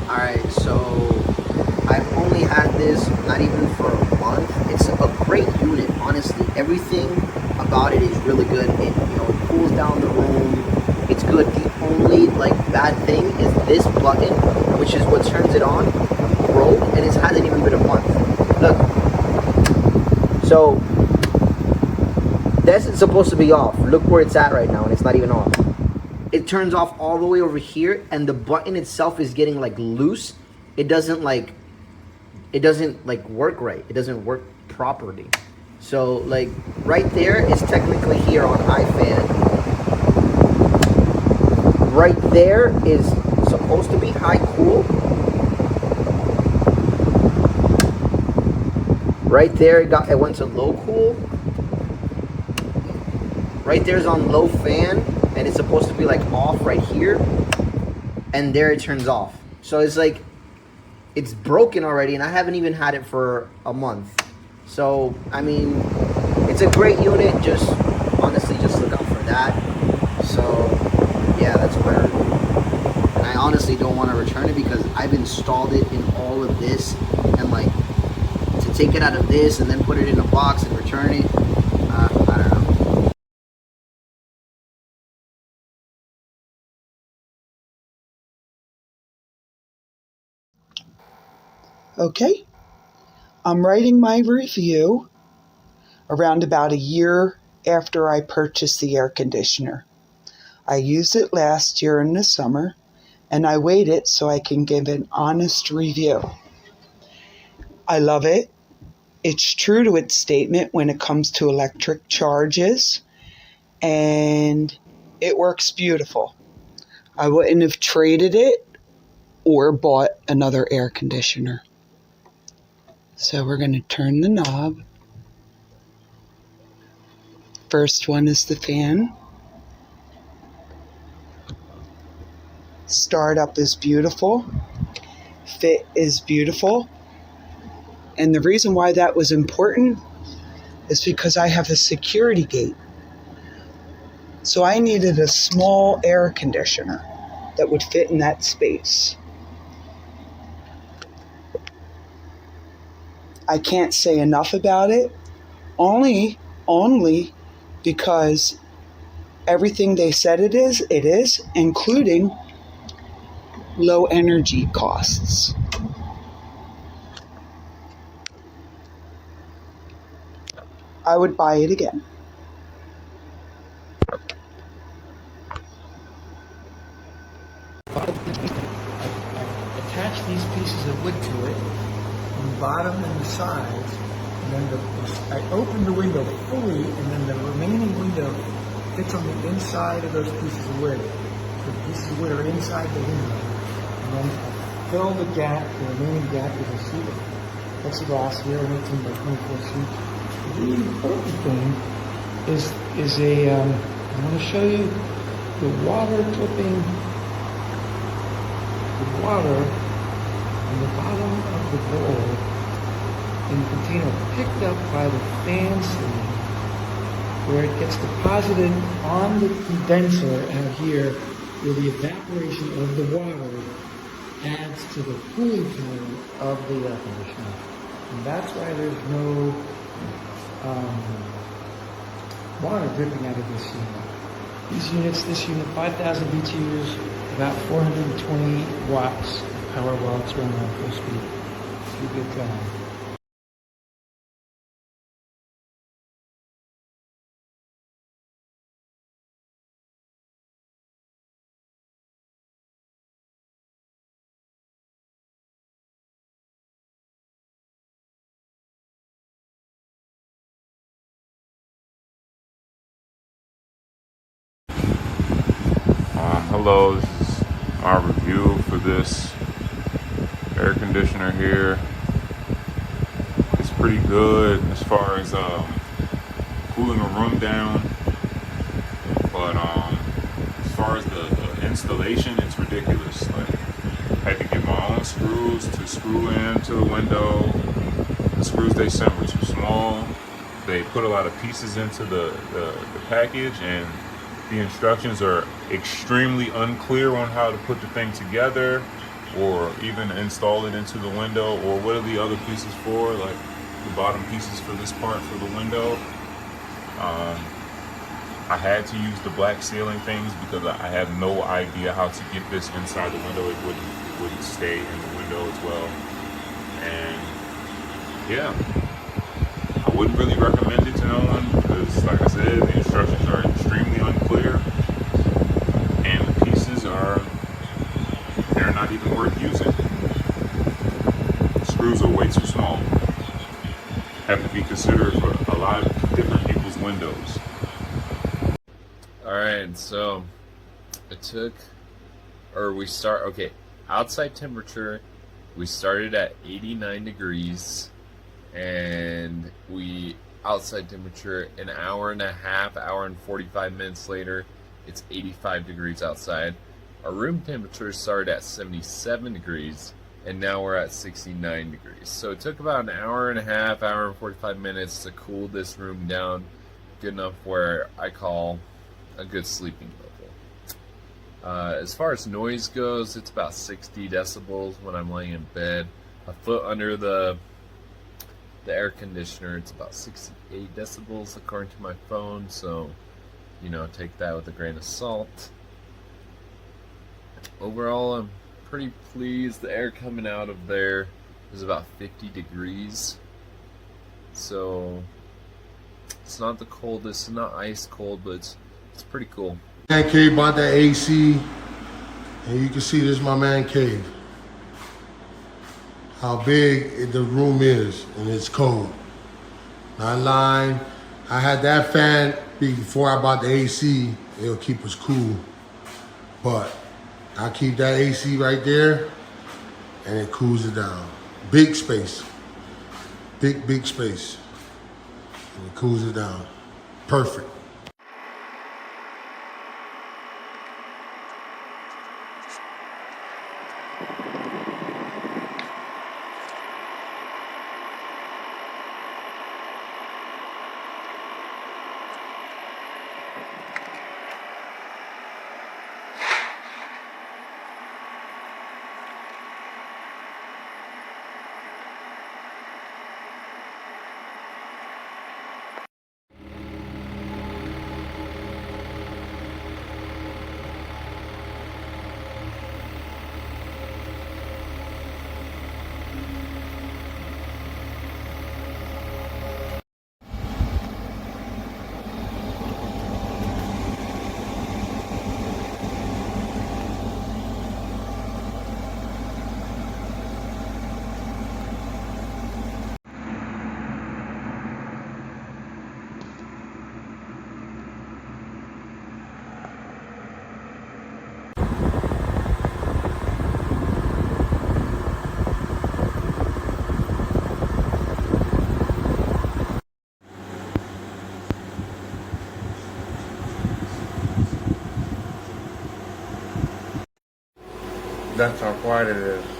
Alright, so I've only had this not even for a month. It's a great unit, honestly. Everything about it is really good. It cools down the room. It's good. The only bad thing is this button, which is what turns it on, broke, and it hasn't even been a month. Look. So this is supposed to be off. Look where it's at right now, and it's not even off. It turns off all the way over here, and the button itself is getting loose. It doesn't work right. It doesn't work properly. So right there is technically here on iFan. Right there is supposed to be high cool. Right there it went to low cool. Right there's on low fan, and it's supposed to be off right here, and there it turns off. So it's broken already, and I haven't even had it for a month. So I mean, it's a great unit. Just honestly, just look out for that. So yeah, that's where. And I honestly don't want to return it because I've installed it in all of this, and to take it out of this and then put it in a box and return it. I don't know. Okay, I'm writing my review around about a year after I purchased the air conditioner. I used it last year in the summer, and I waited so I can give an honest review. I love it. It's true to its statement when it comes to electric charges, and it works beautiful. I wouldn't have traded it or bought another air conditioner. So we're going to turn the knob. First one is the fan. Startup is beautiful. Fit is beautiful. And the reason why that was important is because I have a security gate. So I needed a small air conditioner that would fit in that space. I can't say enough about it, only because everything they said it is, including low energy costs. I would buy it again. Attach these pieces of wood to it, on the bottom and the sides, and then I open the window fully, and then the remaining window fits on the inside of those pieces of wood. The pieces of wood are inside the window, and then I fill the remaining gap with a sheet of plexiglass here, an 18 by 24 sheet. The really important thing is I want to show you the water clipping. The water on the bottom of the bowl in the container picked up by the fan sleeve, where it gets deposited on the condenser out here, where the evaporation of the water adds to the cooling power of the air conditioner. And that's why there's no water dripping out of this unit. This unit, 5,000 BTUs, about 420 watts of power while it's running on full speed. Do a good job. Hello, this is our review for this air conditioner here. It's pretty good as far as cooling a room down, but as far as the installation, it's ridiculous. I had to get my own screws to screw into the window. The screws they sent were too small. They put a lot of pieces into the package, and the instructions are extremely unclear on how to put the thing together. or even install it into the window, or what are the other pieces for, like the bottom pieces for this part for the window. I had to use the black ceiling things because I had no idea how to get this inside the window. It wouldn't stay in the window as well. And yeah, I wouldn't really recommend it to no one because, like I said, the instructions are extremely unclear, and the pieces they're not even worth using. The screws are way too small. Have to be considered for a lot of different people's windows. Alright, so okay, outside temperature, we started at 89 degrees, and outside temperature, an hour and a half, hour and 45 minutes later, it's 85 degrees outside. Our room temperature started at 77 degrees, and now we're at 69 degrees. So it took about an hour and a half, hour and 45 minutes to cool this room down good enough where I call a good sleeping level. As far as noise goes, it's about 60 decibels when I'm laying in bed. A foot under the air conditioner, it's about 68 decibels according to my phone, so take that with a grain of salt. Overall, I'm pretty pleased. The air coming out of there is about 50 degrees, so it's not the coldest, it's not ice cold, but it's pretty cool. Man cave bought that AC, and you can see this is my man cave. How big the room is, and it's cold. Not lying. I had that fan before I bought the AC. It'll keep us cool, but I keep that AC right there, and it cools it down. Big space, big space, and it cools it down. Perfect. That's how quiet it is.